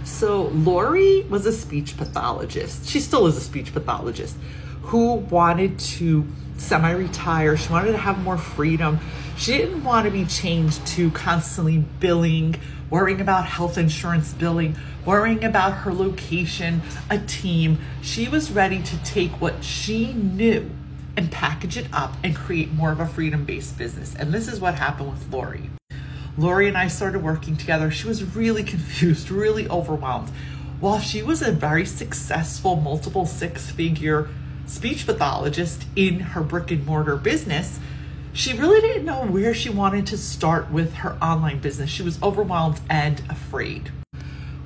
So Lori was a speech pathologist. She still is a speech pathologist who wanted to semi-retire. She wanted to have more freedom. She didn't want to be chained to constantly billing, worrying about health insurance billing, worrying about her location, a team. She was ready to take what she knew and package it up and create more of a freedom-based business. And this is what happened with Lori. Lori and I started working together. She was really confused, really overwhelmed. While she was a very successful, multiple six-figure speech pathologist in her brick and mortar business, she really didn't know where she wanted to start with her online business. She was overwhelmed and afraid.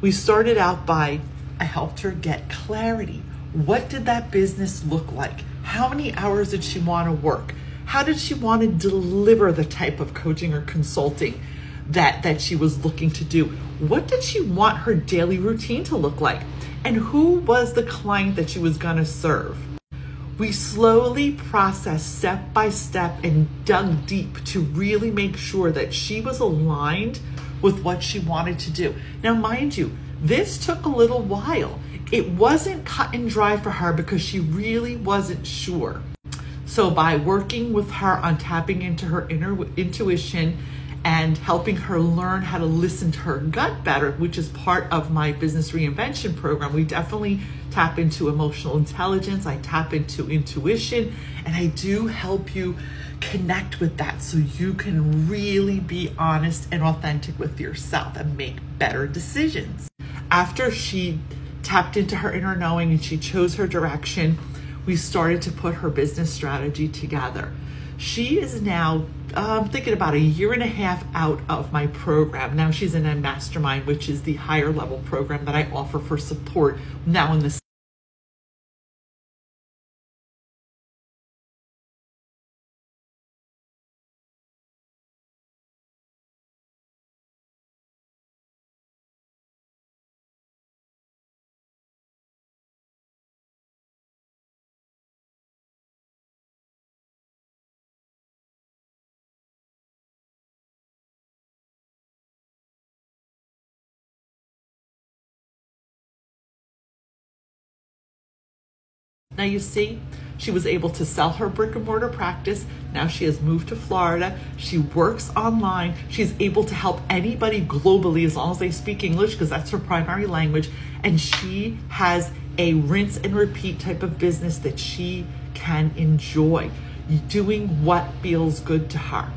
We started out by, I helped her get clarity. What did that business look like? How many hours did she want to work? How did she want to deliver the type of coaching or consulting that she was looking to do? What did she want her daily routine to look like? And who was the client that she was going to serve? We slowly processed step by step and dug deep to really make sure that she was aligned with what she wanted to do. Now, mind you, this took a little while. It wasn't cut and dry for her because she really wasn't sure. So by working with her on tapping into her inner intuition and helping her learn how to listen to her gut better, which is part of my business reinvention program, we definitely tap into emotional intelligence. I tap into intuition, and I do help you connect with that so you can really be honest and authentic with yourself and make better decisions. After she tapped into her inner knowing and she chose her direction, we started to put her business strategy together. She is now thinking about a year and a half out of my program. Now she's in a mastermind, which is the higher level program that I offer for support now in this. Now you see, she was able to sell her brick and mortar practice. Now she has moved to Florida. She works online. She's able to help anybody globally as long as they speak English, because that's her primary language. And she has a rinse and repeat type of business that she can enjoy, doing what feels good to her.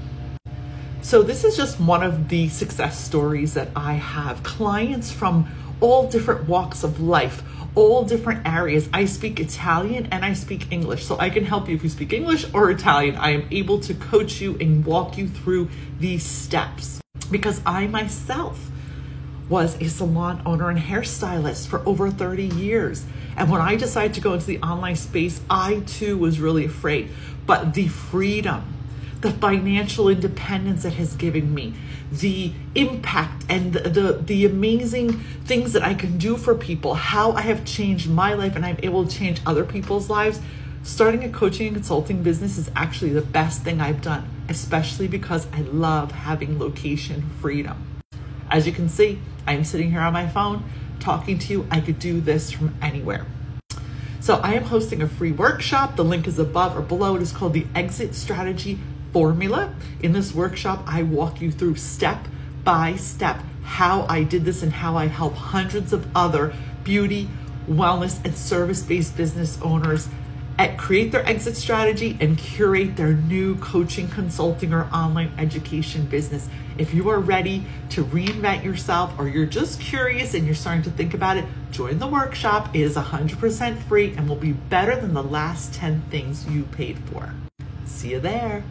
So this is just one of the success stories that I have. Clients from all different walks of life, all different areas. I speak Italian and I speak English, so I can help you if you speak English or Italian. I am able to coach you and walk you through these steps because I myself was a salon owner and hairstylist for over 30 years. And when I decided to go into the online space, I too was really afraid. But the freedom, the financial independence it has given me, the impact and the amazing things that I can do for people, how I have changed my life and I'm able to change other people's lives. Starting a coaching and consulting business is actually the best thing I've done, especially because I love having location freedom. As you can see, I'm sitting here on my phone talking to you. I could do this from anywhere. So I am hosting a free workshop. The link is above or below. It is called the Exit Strategy Formula. In this workshop, I walk you through step by step how I did this and how I help hundreds of other beauty, wellness, and service-based business owners create their exit strategy and curate their new coaching, consulting, or online education business. If you are ready to reinvent yourself, or you're just curious and you're starting to think about it, join the workshop. It is 100% free and will be better than the last 10 things you paid for. See you there.